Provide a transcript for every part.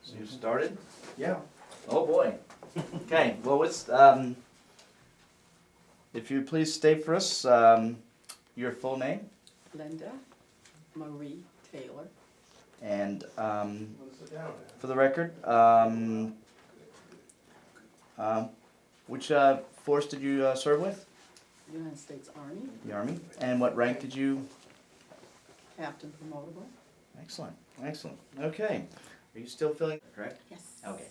So you started? Yeah. Oh boy. Okay, well, if you please state for us your full name Linda Marie Taylor. and Sit down. for the record, which force did you serve with? United States Army, The Army. And what rank did you? captain promotable. Excellent, excellent. Okay. Are you still feeling correct? Yes. Okay.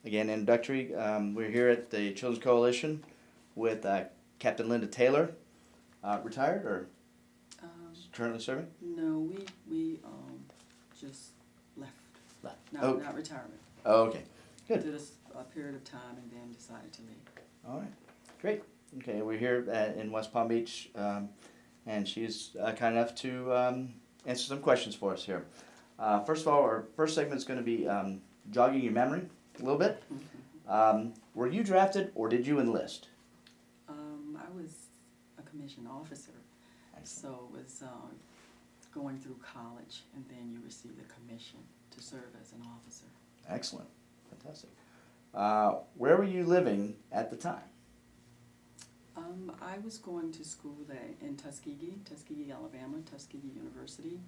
Again, introductory, we're here at the Children's Coalition with Captain Linda Taylor, retired or currently serving? No, we just left. Left. Not retirement. Oh, okay, good. Did a period of time and then decided to leave. All right, great. Okay, we're here in West Palm Beach, and she's kind enough to answer some questions for us here. First of all, our first segment is going to be jogging your memory a little bit. Were you drafted or did you enlist? I was a commissioned officer, Excellent. so it was going through college, and then you receive the commission to serve as an officer. Excellent, fantastic. Where were you living at the time? I was going to school in Tuskegee, Alabama, Tuskegee University.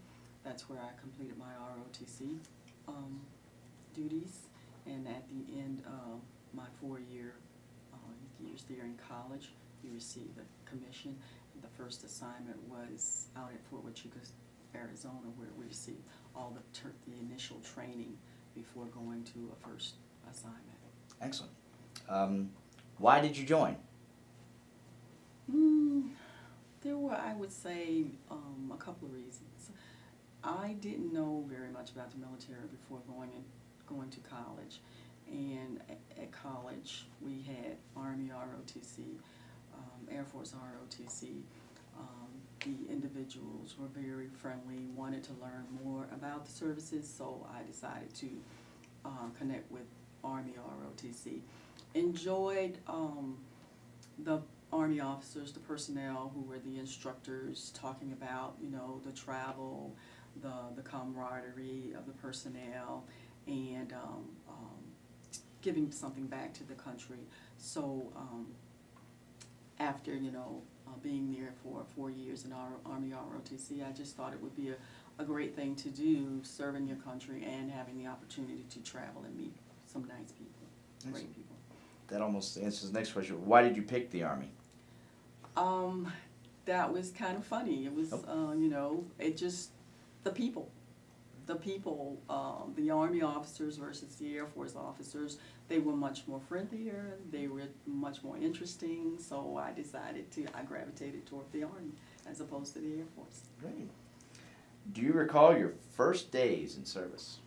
That's where I completed my ROTC duties, and at the end of my 4 years there in college, you receive a commission. The first assignment was out at Fort Huachuca, Arizona, where we received all the initial training before going to a first assignment. Excellent. Why did you join? There were, I would say, a couple of reasons. I didn't know very much about the military before going to college, and at college we had Army ROTC, Air Force ROTC. The individuals were very friendly, wanted to learn more about the services, so I decided to connect with Army ROTC. Enjoyed the Army officers, the personnel who were the instructors, talking about, the travel, the camaraderie of the personnel, and giving something back to the country. So after, being there for 4 years in our Army ROTC, I just thought it would be a great thing to do, serving your country and having the opportunity to travel and meet some nice people, great people. That almost answers the next question. Why did you pick the Army? That was kind of funny. It was, it just, the people. The Army officers versus the Air Force officers, they were much more friendlier, they were much more interesting, so I gravitated toward the Army as opposed to the Air Force. Great. Do you recall your first days in service?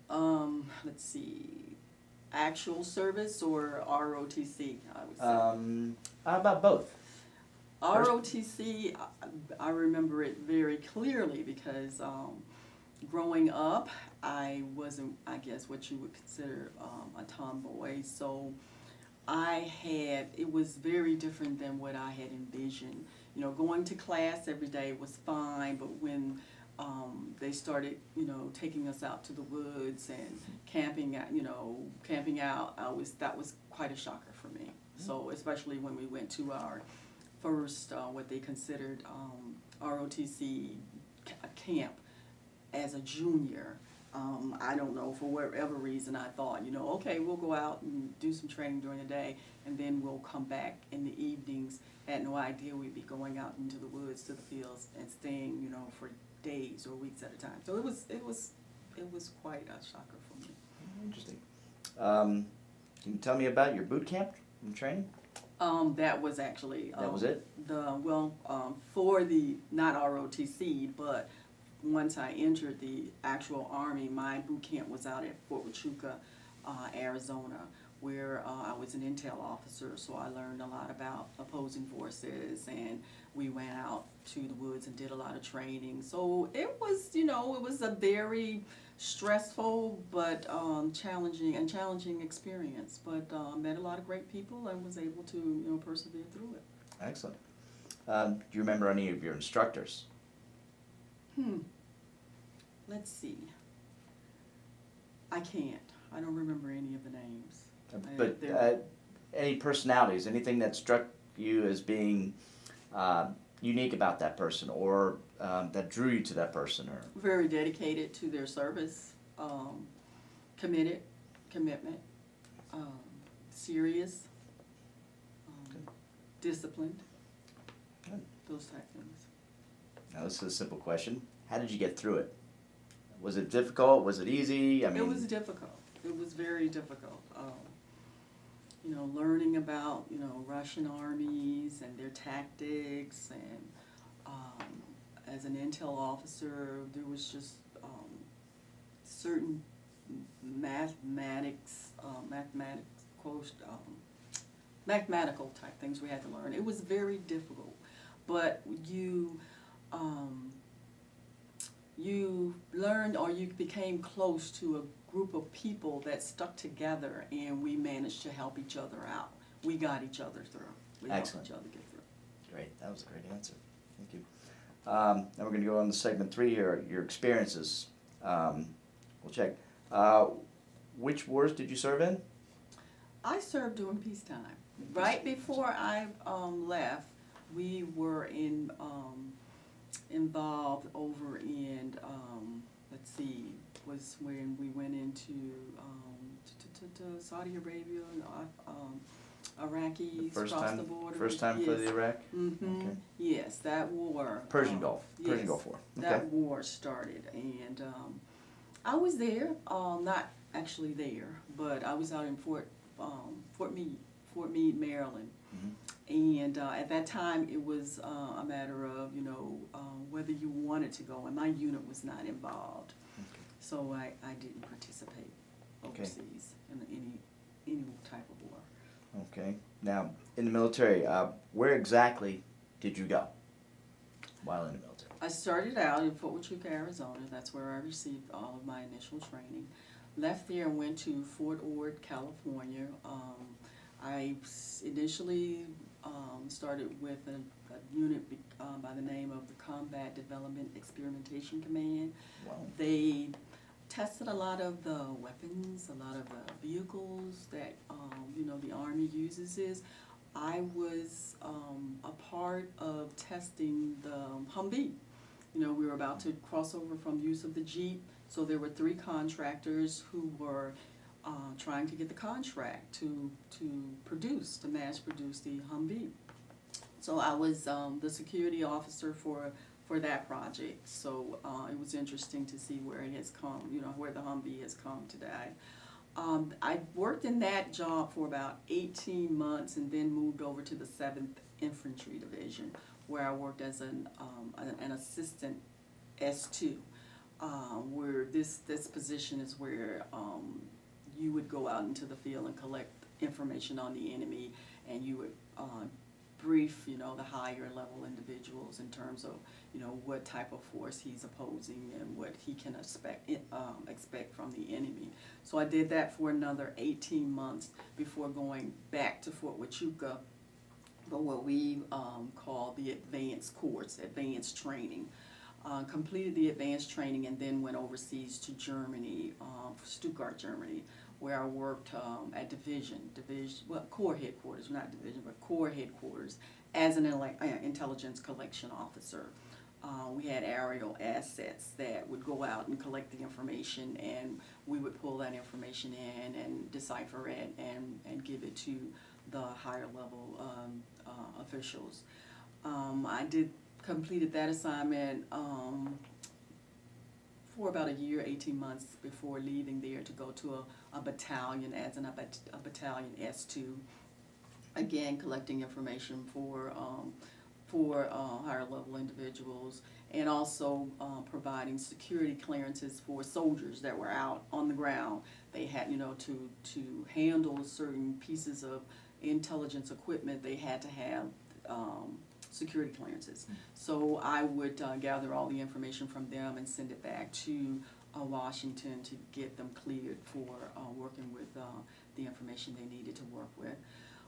Let's see, actual service or ROTC, I would say. How about both? ROTC, I remember it very clearly because growing up, I wasn't, I guess, what you would consider a tomboy. So it was very different than what I had envisioned. Going to class every day was fine, but when they started, taking us out to the woods and camping out, that was quite a shocker for me. So especially when we went to our first, what they considered ROTC camp as a junior. I don't know, for whatever reason, I thought, okay, we'll go out and do some training during the day, and then we'll come back in the evenings. Had no idea we'd be going out into the woods, to the fields, and staying, for days or weeks at a time. So it was quite a shocker for me. Interesting. Can you tell me about your boot camp and training? That was actually that was it? For the not ROTC, but once I entered the actual Army, my boot camp was out at Fort Huachuca, Arizona, where I was an intel officer, so I learned a lot about opposing forces, and we went out to the woods and did a lot of training. So it was, it was a very stressful but challenging experience, but met a lot of great people and was able to, persevere through it. Excellent. Do you remember any of your instructors? Let's see. I can't. I don't remember any of the names. But They're any personalities, anything that struck you as being unique about that person, or that drew you to that person, or very dedicated to their service, committed, commitment, serious, disciplined, Good. those type things. Now this is a simple question. How did you get through it? Was it difficult? Was it easy? I mean, It was difficult. It was very difficult. Learning about, Russian armies and their tactics, and as an intel officer, there was just certain mathematical type things we had to learn. It was very difficult, but you learned, or you became close to a group of people that stuck together, and we managed to help each other out. We got each other through. We Excellent. helped each other get through. great. That was a great answer. Thank you. Now we're going to go on to segment 3 here. Your experiences. We'll check. Which wars did you serve in? I served during peacetime. Right before I left, we were involved over in, let's see, was when we went into Saudi Arabia, Iraqis crossed the border. First time for the Iraq? Mm-hmm. Okay. Yes, that war. Persian Gulf. Persian yes, Gulf War. Okay. That war started, and I was there. Not actually there, but I was out in Fort Meade, Maryland. Mm-hmm. And at that time, it was a matter of, whether you wanted to go, and my unit was not involved. Okay. So I didn't participate overseas in any type of war. Okay. Now, in the military, where exactly did you go while in the military? I started out in Fort Huachuca, Arizona. That's where I received all of my initial training. Left there and went to Fort Ord, California. I initially started with a unit by the name of the Combat Development Experimentation Command. Wow. They tested a lot of the weapons, a lot of the vehicles that the Army uses. I was a part of testing the Humvee. We were about to cross over from use of the Jeep, so there were 3 contractors who were trying to get the contract to mass produce the Humvee. So I was the security officer for that project. So it was interesting to see where it has come, where the Humvee has come today. I worked in that job for about 18 months and then moved over to the 7th Infantry Division, where I worked as an assistant S2, where this position is where you would go out into the field and collect information on the enemy, and you would brief, the higher level individuals in terms of, what type of force he's opposing and what he can expect from the enemy. So I did that for another 18 months before going back to Fort Huachuca for what we call the advanced course, advanced training. Completed the advanced training and then went overseas to Germany, Stuttgart, Germany, where I worked at Corps headquarters, not division, but Corps headquarters, as an intelligence collection officer. We had aerial assets that would go out and collect the information, and we would pull that information in and decipher it and give it to the higher level officials. I completed that assignment for about a year, 18 months before leaving there to go to a battalion as a battalion S2. Again, collecting information for higher level individuals, and also providing security clearances for soldiers that were out on the ground. They had, to handle certain pieces of intelligence equipment, they had to have security clearances. So I would gather all the information from them and send it back to Washington to get them cleared for working with the information they needed to work with.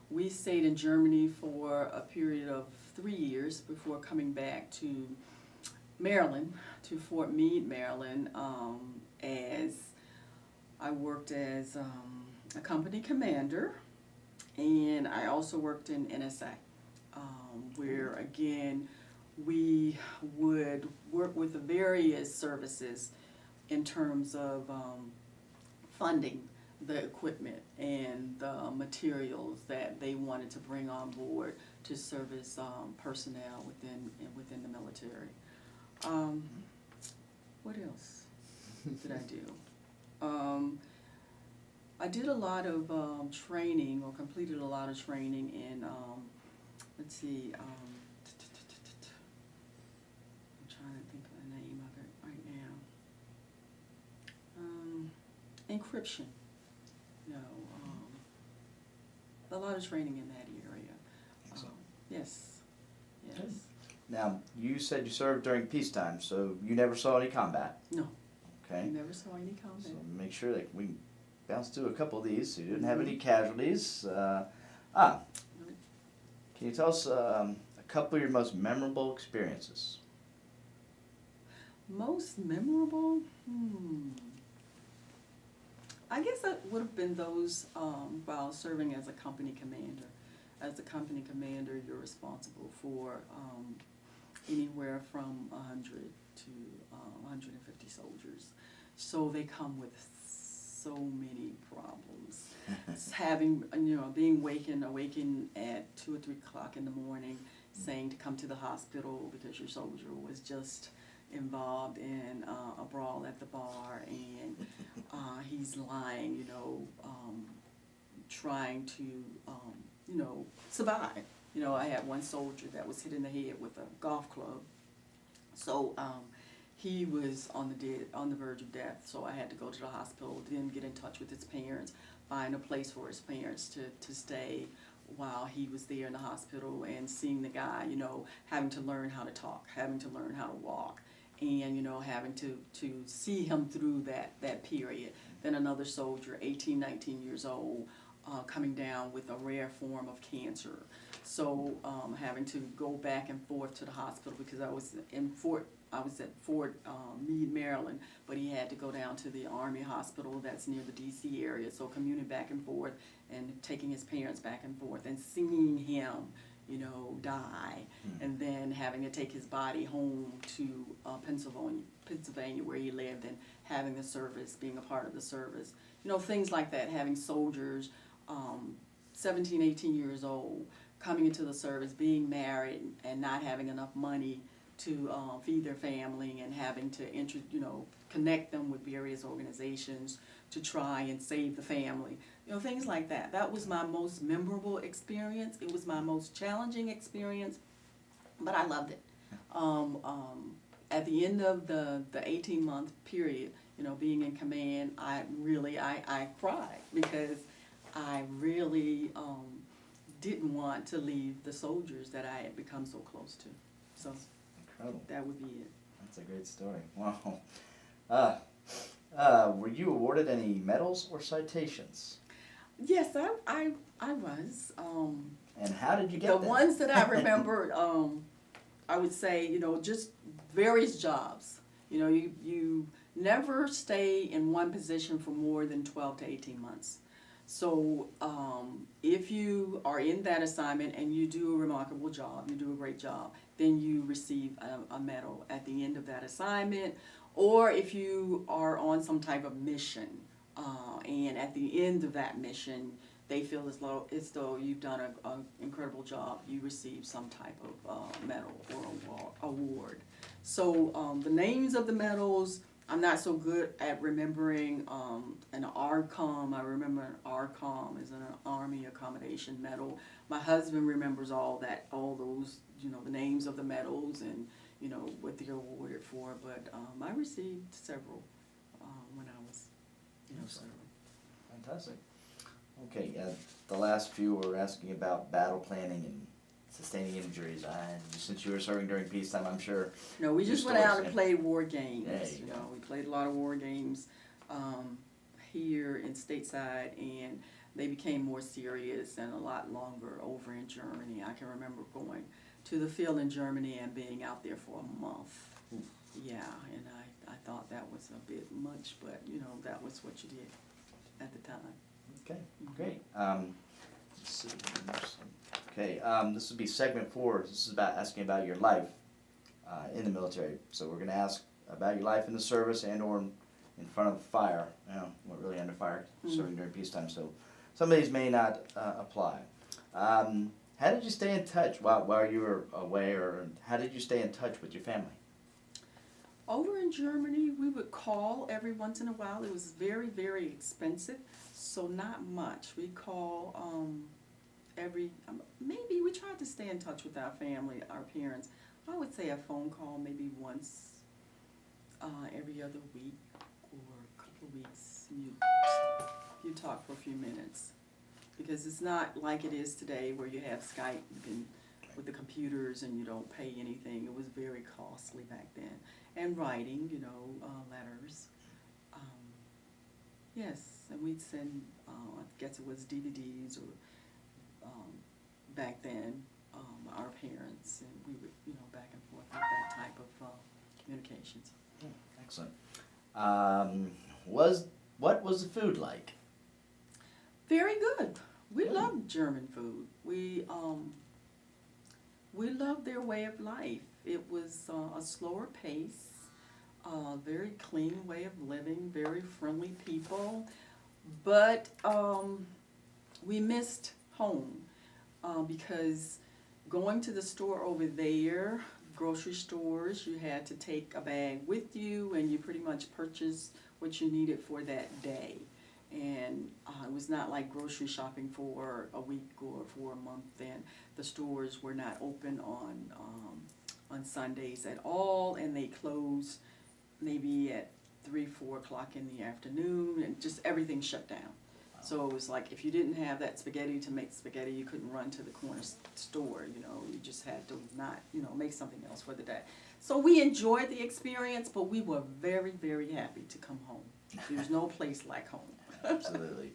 We stayed in Germany for a period of 3 years before coming back to Maryland, to Fort Meade, Maryland, as I worked as a company commander, and I also worked in NSA, where again we would work with the various services in terms of funding the equipment and the materials that they wanted to bring on board to service personnel within the military. What else did I do? I did a lot of training, or completed a lot of training in, let's see, I'm trying to think of the name of it right now. Encryption. No, a lot of training in that area. Excellent. Yes, yes. Good. Now, you said you served during peacetime, so you never saw any combat? No. Okay. I never saw any combat. So make sure that we bounce through a couple of these, so you didn't have any casualties. Can you tell us a couple of your most memorable experiences? Most memorable? I guess that would have been those while serving as a company commander. As a company commander, you're responsible for anywhere from 100 to 150 soldiers. So they come with so many problems. Having, being awakened at 2 or 3 o'clock in the morning, saying to come to the hospital because your soldier was just involved in a brawl at the bar, and he's lying, trying to, survive. I had one soldier that was hit in the head with a golf club. So he was on the verge of death, so I had to go to the hospital, then get in touch with his parents, find a place for his parents to stay while he was there in the hospital, and seeing the guy, having to learn how to talk, having to learn how to walk, and having to see him through that period. Then another soldier, 18, 19 years old, coming down with a rare form of cancer. So having to go back and forth to the hospital, because I was at Fort Meade, Maryland, but he had to go down to the Army hospital that's near the DC area. So commuting back and forth and taking his parents back and forth and seeing him, die, and then having to take his body home to Pennsylvania, where he lived, and having the service, being a part of the service. Things like that, having soldiers, 17, 18 years old, coming into the service, being married and not having enough money to feed their family, and having to connect them with various organizations to try and save the family. Things like that. That was my most memorable experience. It was my most challenging experience, but I loved it. At the end of the 18-month period, being in command, I cried, because I really didn't want to leave the soldiers that I had become so close to. So Incredible. that would be it. That's a great story. Wow. Were you awarded any medals or citations? Yes, I was. And how did you get The them? ones that I remembered, I would say, just various jobs. You never stay in one position for more than 12 to 18 months. So if you are in that assignment and you do a remarkable job, you do a great job, then you receive a medal at the end of that assignment. Or if you are on some type of mission, and at the end of that mission, they feel as though you've done an incredible job, you receive some type of medal or award. So the names of the medals, I'm not so good at remembering. An ARCOM, I remember an ARCOM is an Army Accommodation Medal. My husband remembers all those, the names of the medals and, what they're awarded for. But I received several when I was, serving. Fantastic. Okay, the last few were asking about battle planning and sustaining injuries. Since you were serving during peacetime, I'm sure. No, we just went out and played war games. There you go. We played a lot of war games here in stateside, and they became more serious and a lot longer over in Germany. I can remember going to the field in Germany and being out there for a month. Oof. Yeah, and I thought that was a bit much, but that was what you did. at the time. Okay, great. Let's see. Okay, this will be segment 4. This is about asking about your life in the military. So we're going to ask about your life in the service and or in front of fire. You know, we're really under fire serving during peacetime, so some of these may not apply. How did you stay in touch while you were away, or how did you stay in touch with your family? Over in Germany, we would call every once in a while. It was very, very expensive, so not much. We call maybe we tried to stay in touch with our family, our parents. I would say a phone call maybe once every other week or a couple of weeks. You talk for a few minutes, because it's not like it is today where you have Skype, you can, with the computers, and you don't pay anything. It was very costly back then. And writing, letters. Yes, and we'd send, I guess it was DVDs or back then, our parents, and we would, back and forth with that type of communications. Excellent. What was the food like? Very good. We loved German food. We loved their way of life. It was a slower pace, very clean way of living, very friendly people, but we missed home because going to the store over there, grocery stores, you had to take a bag with you and you pretty much purchased what you needed for that day. And it was not like grocery shopping for a week or for a month. And the stores were not open on Sundays at all, and they closed maybe at 3-4 o'clock in the afternoon, and just everything shut down. Wow. So it was like if you didn't have that spaghetti to make spaghetti, you couldn't run to the corner store. You just had to not make something else for the day. So we enjoyed the experience, but we were very, very happy to come home. There's no place like home. Absolutely.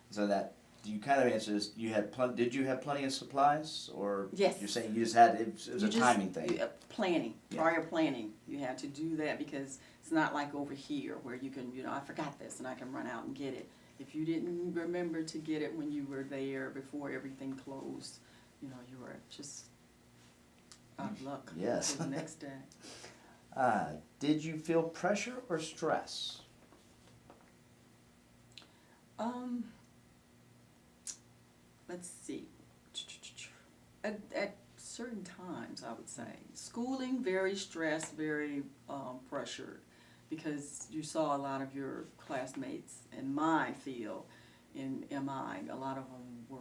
So that you kind of answered this. Did you have plenty of supplies, or yes. You're saying you just had it was a timing thing? Planning, yeah. Prior planning. You had to do that because it's not like over here where you can I forgot this and I can run out and get it. If you didn't remember to get it when you were there before everything closed, you were just out of luck. Yes. For the next day. Did you feel pressure or stress? Let's see. At certain times, I would say. Schooling, very stressed, very pressured, because you saw a lot of your classmates in my field, in MI, a lot of them were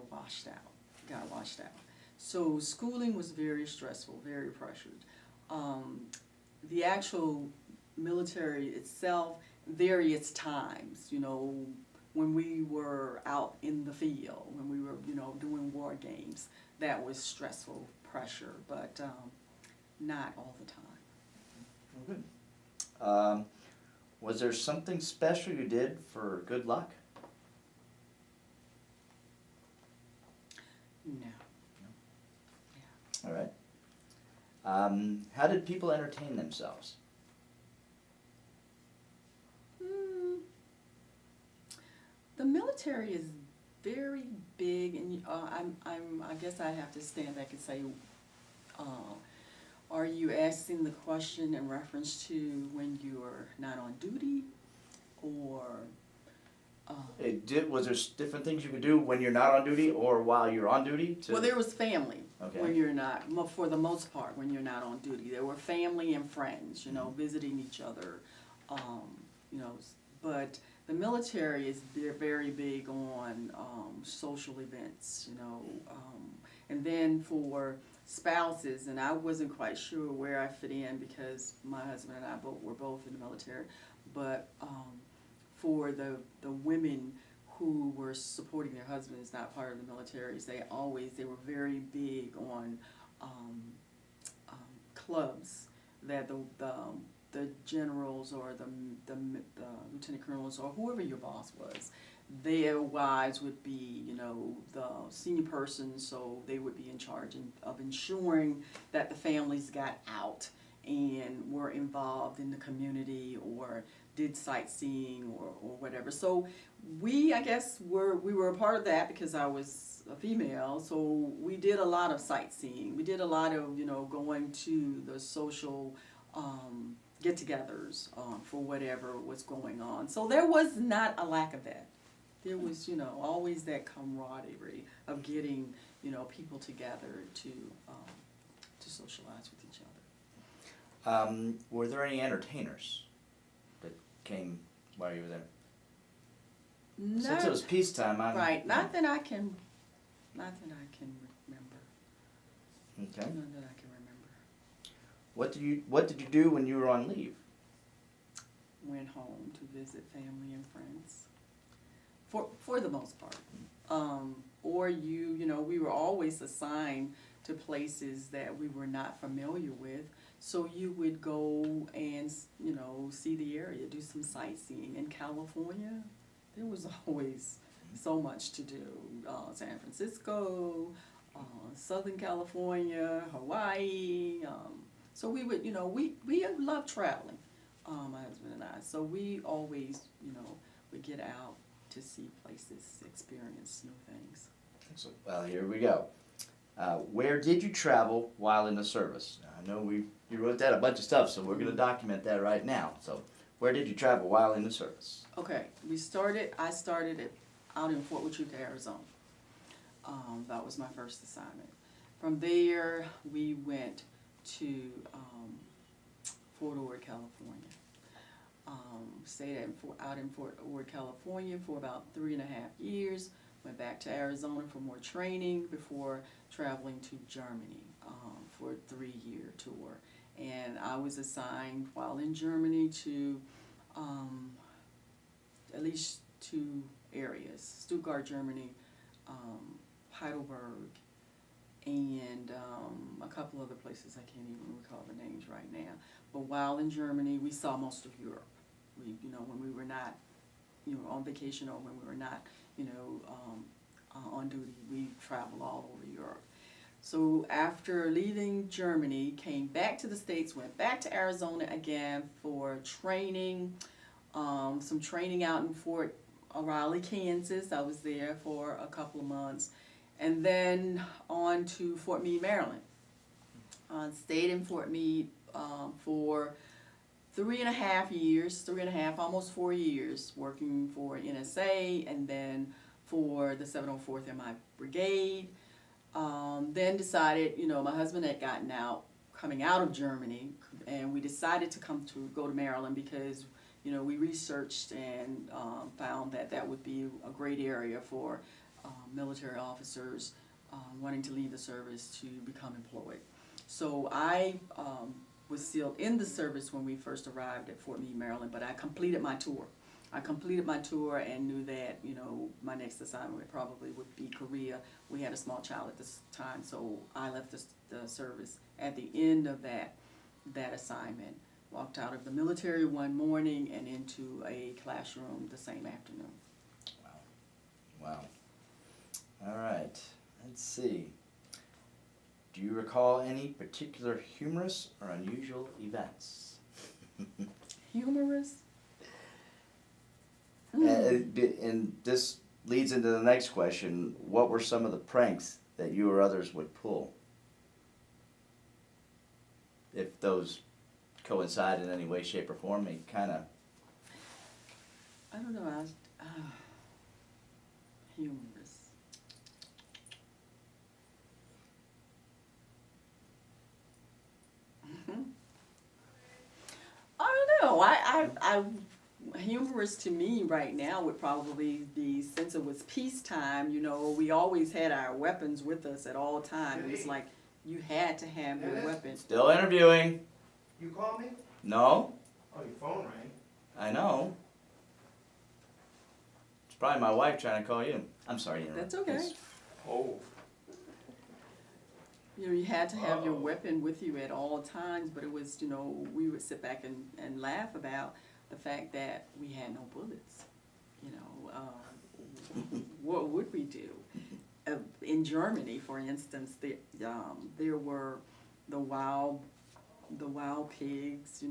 got washed out. So schooling was very stressful, very pressured. The actual military itself, various times, when we were out in the field, when we were, doing war games, that was stressful pressure, but not all the time. Well, good. Was there something special you did for good luck? No. Yeah. All right. How did people entertain themselves? The military is very big, and I guess I have to stand back and say, are you asking the question in reference to when you're not on duty, or? Was there different things you could do when you're not on duty or while you're on duty? Well, there was family. Okay. When you're not, for the most part, when you're not on duty. There were family and friends, visiting each other, but the military is very big on social events, and then for spouses, and I wasn't quite sure where I fit in because my husband and I were both in the military, but for the women who were supporting their husbands, not part of the militaries, they were very big on clubs that the generals or the lieutenant colonels or whoever your boss was, their wives would be, the senior persons, so they would be in charge of ensuring that the families got out and were involved in the community or did sightseeing or whatever. So I guess we were a part of that because I was a female. So we did a lot of sightseeing. We did a lot of, going to the social get-togethers for whatever was going on. So there was not a lack of that. There was, always that camaraderie of getting, people together to socialize with each other. Were there any entertainers that came while you were there? Since it was peacetime, right. Not that I can remember. Okay. None that I can remember. What did you do when you were on leave? Went home to visit family and friends. For the most part. Or we were always assigned to places that we were not familiar with. So you would go and, see the area, do some sightseeing. In California, there was always so much to do. San Francisco, Southern California, Hawaii. So we would, we loved traveling, my husband and I. So we always, would get out to see places, experience new things. So, well, here we go. Where did you travel while in the service? I know you wrote down a bunch of stuff, so we're going to document that right now. So, where did you travel while in the service? Okay, I started out in Fort Huachuca, Arizona. That was my first assignment. From there, we went to Fort Ord, California. Stayed out in Fort Ord, California for about 3.5 years. Went back to Arizona for more training before traveling to Germany for a 3-year tour. And I was assigned while in Germany to at least 2 areas: Stuttgart, Germany, Heidelberg, and a couple other places I can't even recall the names right now. But while in Germany, we saw most of Europe. When we were not, on vacation or when we were not, on duty, we traveled all over Europe. So after leaving Germany, came back to the States, went back to Arizona again for training, some training out in Fort Riley, Kansas. I was there for a couple of months. And then on to Fort Meade, Maryland. Stayed in Fort Meade for 3.5 years, almost 4 years, working for NSA and then for the 704th MI Brigade. Then decided, my husband had gotten out, coming out of Germany, and we decided to go to Maryland because, we researched and found that would be a great area for military officers wanting to leave the service to become employed. So I was still in the service when we first arrived at Fort Meade, Maryland, but I completed my tour. And knew that, my next assignment probably would be Korea. We had a small child at this time, so I left the service at the end of that assignment. Walked out of the military one morning and into a classroom the same afternoon. Wow. All right. Let's see. Do you recall any particular humorous or unusual events? Humorous? And this leads into the next question. What were some of the pranks that you or others would pull? If those coincide in any way, shape, or form, they kind of... I don't know. Humorous. I don't know. I humorous to me right now would probably be, since it was peacetime, we always had our weapons with us at all times. It was like you had to have your weapon. Still interviewing. You called me? No. Oh, your phone rang. I know. It's probably my wife trying to call you. I'm sorry. That's okay. Oh. You had to have your weapon with you at all times, but it was, we would sit back and laugh about the fact that we had no bullets. What would we do? In Germany, for instance, there were the wild the wild pigs,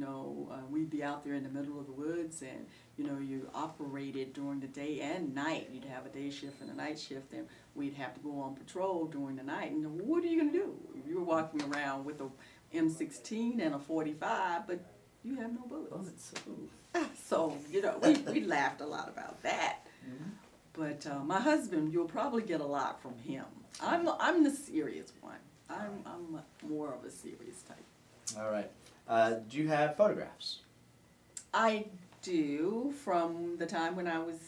we'd be out there in the middle of the woods, and you operated during the day and night. You'd have a day shift and a night shift, and we'd have to go on patrol during the night. And what are you gonna do? You were walking around with a M16 and a 45, but you have no bullets. So we laughed a lot about that. Mhm. But my husband, you'll probably get a lot from him. I'm the serious one. I'm more of a serious type. All right. Do you have photographs? I do, from the time when I was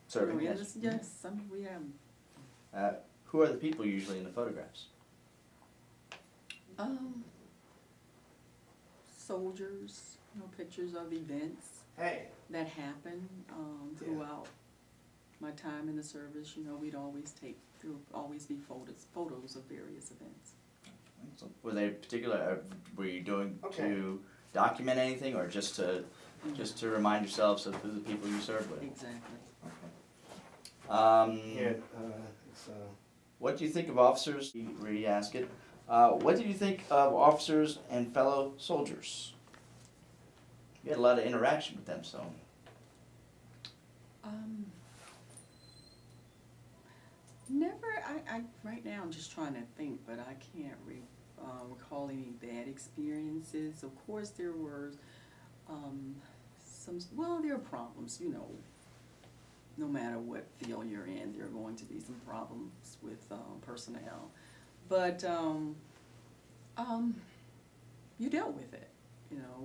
Serving, in yes. this- Yes, we have. Who are the people usually in the photographs? Soldiers, pictures of events Hey, that happen throughout my time in the service. We'd always there would always be photos of various events. So, were they particular? Were you doing Okay. to document anything, or just to remind yourselves of who the people you served with? Exactly. here, it's, What do you think of officers? You already asked it. What did you think of officers and fellow soldiers? You had a lot of interaction with them, so. Never. I right now I'm just trying to think, but I can't recall any bad experiences. Of course, there were some. Well, there are problems. No matter what field you're in, there are going to be some problems with personnel, but you dealt with it.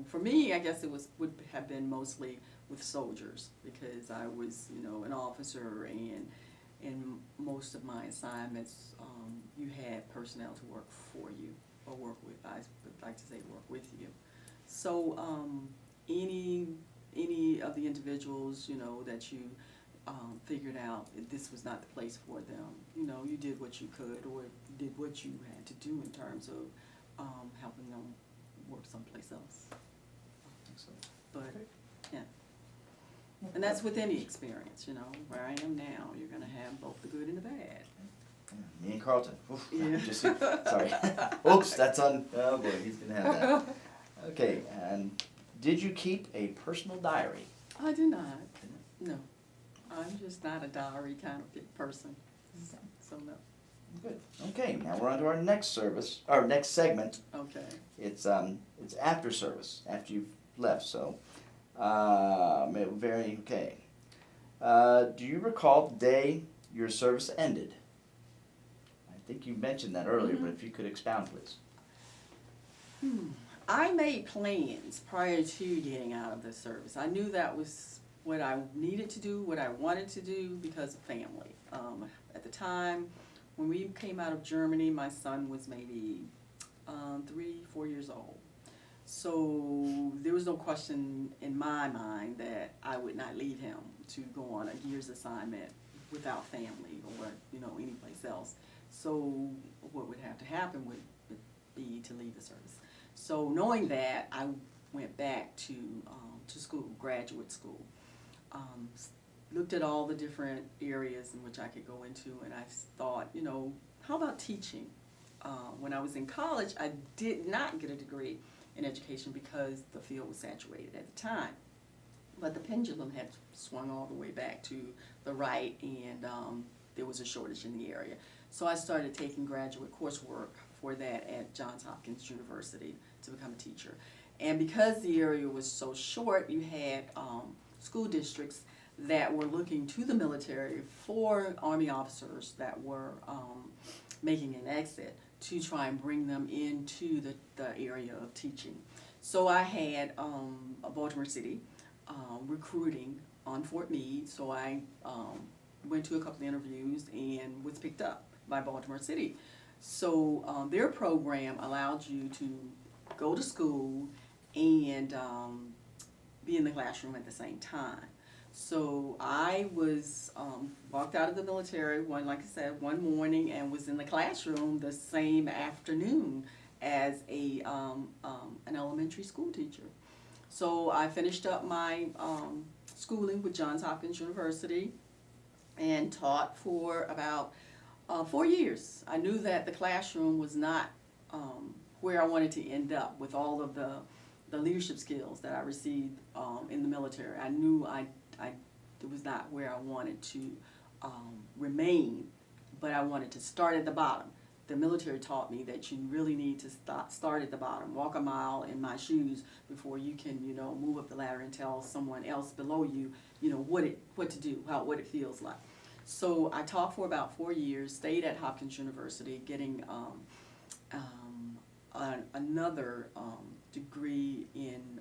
For me, I guess it would have been mostly with soldiers, because I was, an officer, and in most of my assignments, you had personnel to work for you or work with. I would like to say work with you. So any of the individuals, that you figured out this was not the place for them, you did what you could, or did what you had to do in terms of helping them work someplace else. Excellent. But, yeah. And that's with any experience, where I am now, you're gonna have both the good and the bad. Me and Carlton. Oof, Yeah. just, sorry. Oops, that's on. Oh boy, he's gonna have that. Okay, and did you keep a personal diary? I do not, no. I'm just not a diary kind of person, so no. Good. Okay, now we're on to our next segment. Okay. It's after service, after you've left. So, very okay. Do you recall the day your service ended? I think you mentioned that earlier, but if you could expound, please. I made plans prior to getting out of the service. I knew that was what I needed to do, what I wanted to do, because of family. At the time, when we came out of Germany, my son was maybe 3-4 years old. So there was no question in my mind that I would not leave him to go on a year's assignment without family or any place else. So what would have to happen would be to leave the service. So knowing that, I went back to school, graduate school. Looked at all the different areas in which I could go into, and I thought, how about teaching? When I was in college, I did not get a degree in education because the field was saturated at the time. But the pendulum had swung all the way back to the right, and there was a shortage in the area. So I started taking graduate coursework for that at Johns Hopkins University to become a teacher. And because the area was so short, you had school districts that were looking to the military for Army officers that were making an exit to try and bring them into the area of teaching. So I had Baltimore City recruiting on Fort Meade, so I went to a couple of interviews and was picked up by Baltimore City. So their program allowed you to go to school and be in the classroom at the same time. So I was walked out of the military like I said, one morning, and was in the classroom the same afternoon as an elementary school teacher. So I finished up my schooling with Johns Hopkins University and taught for about 4 years. I knew that the classroom was not where I wanted to end up with all of the leadership skills that I received in the military. I knew it was not where I wanted to remain, but I wanted to start at the bottom. The military taught me that you really need to start at the bottom, walk a mile in my shoes before you can, move up the ladder and tell someone else below you, what to do, what it feels like. So I taught for about 4 years, stayed at Hopkins University, getting another degree in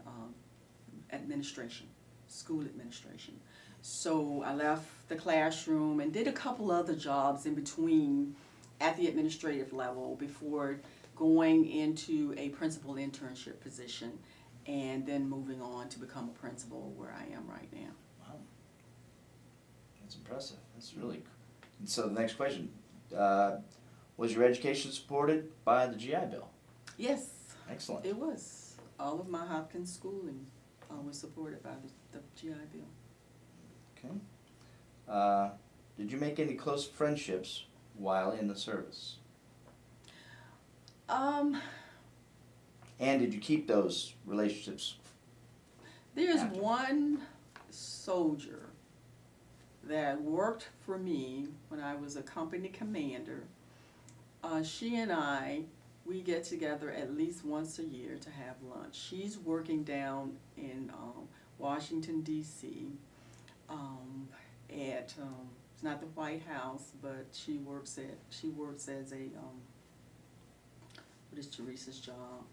administration, school administration. So I left the classroom and did a couple other jobs in between at the administrative level before going into a principal internship position and then moving on to become a principal where I am right now. Wow. That's impressive. That's really cool. And so the next question, was your education supported by the GI Bill? Yes. Excellent. It was. All of my Hopkins schooling was supported by the GI Bill. Okay. Did you make any close friendships while in the service? And did you keep those relationships? There's after? one soldier that worked for me when I was a company commander. She and we get together at least once a year to have lunch. She's working down in Washington, D.C. At it's not the White House, but she works as a what is Teresa's job?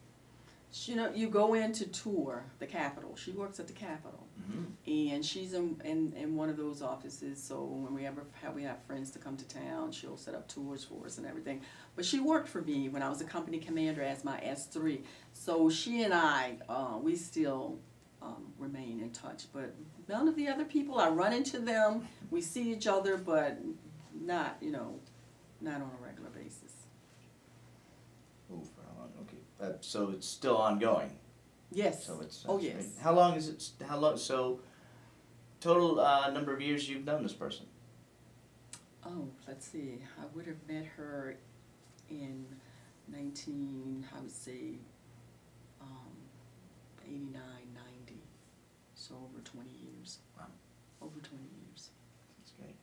You go in to tour the Capitol. She works at the Capitol, and she's in one of those offices. So when we have friends to come to town, she'll set up tours for us and everything. But she worked for me when I was a company commander as my S3. So she and we still remain in touch. But none of the other people, I run into them, we see each other, but not on a regular basis. Oh, for how long? Okay. So it's still ongoing. Yes. So it's. Oh, yes. How long is it? How long? So total number of years you've known this person? Oh, let's see. I would have met her in 89, 90. So over 20 years. Wow. Over 20 years. That's great.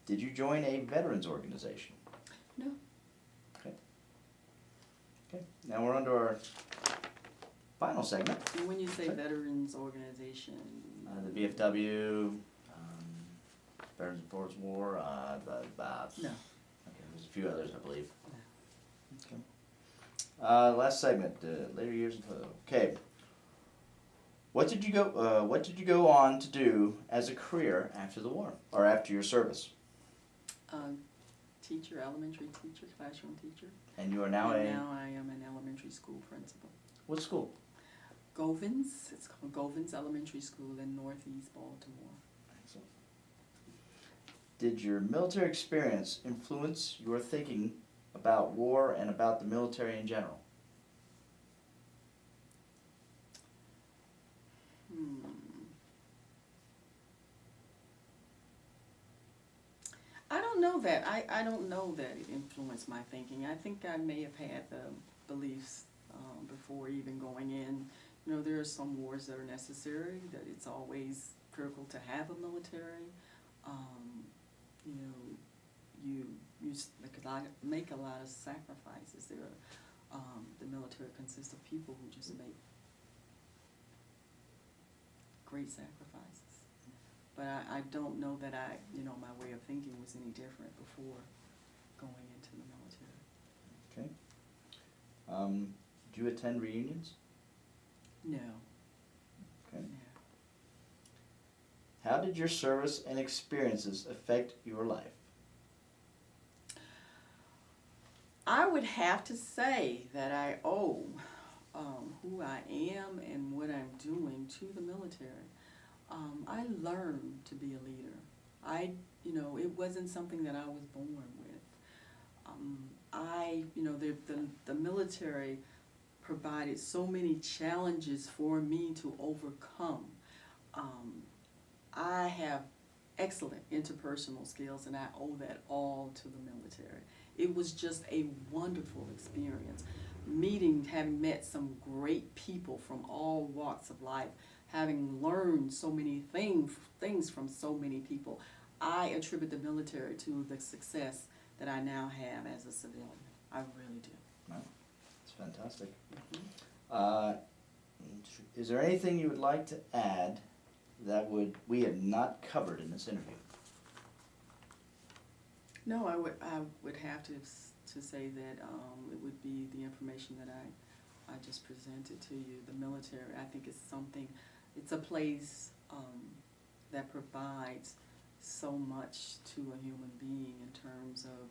Did you join a veterans organization? No. Okay. Now we're on to our final segment. And when you say Okay. veterans organization. The VFW, Veterans of Forest War, No. Okay, there's a few others, I believe. No. Okay. Last segment, later years in total. Okay. What did you go on to do as a career after the war, or after your service? Teacher, elementary teacher, classroom teacher. And you are now Now I am an elementary school principal. what school? Govins, it's called Govins Elementary School in Northeast Baltimore. Excellent. Did your military experience influence your thinking about war and about the military in general? I don't know that. I don't know that it influenced my thinking. I think I may have had the beliefs before even going in. There are some wars that are necessary, that it's always critical to have a military. You make a lot of sacrifices. The military consists of people who just make great sacrifices. But I don't know that my way of thinking was any different before going into the military. Okay. Did you attend reunions? No. Okay. No. How did your service and experiences affect your life? I would have to say that I owe who I am and what I'm doing to the military. I learned to be a leader. It wasn't something that I was born with. The military provided so many challenges for me to overcome. I have excellent interpersonal skills, and I owe that all to the military. It was just a wonderful experience. having met some great people from all walks of life, having learned so many things from so many people, I attribute the military to the success that I now have as a civilian. I really do. Wow, that's fantastic. Is there anything you would like to add that we have not covered in this interview? No, I would have to say that it would be the information that I just presented to you. The military, I think, is something. It's a place that provides so much to a human being in terms of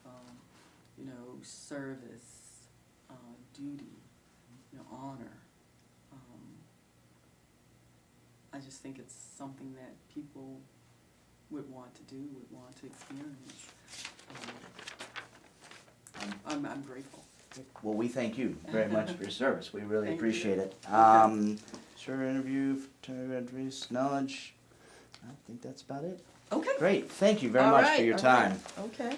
service, duty, honor. I just think it's something that people would want to do, would want to experience. I'm grateful. Well, we thank you very much for your service. We really Thank appreciate you. it. Sure interview, graduates, knowledge. I think that's about it. Okay. Great. Thank you very All much right, for your all time. right. Okay.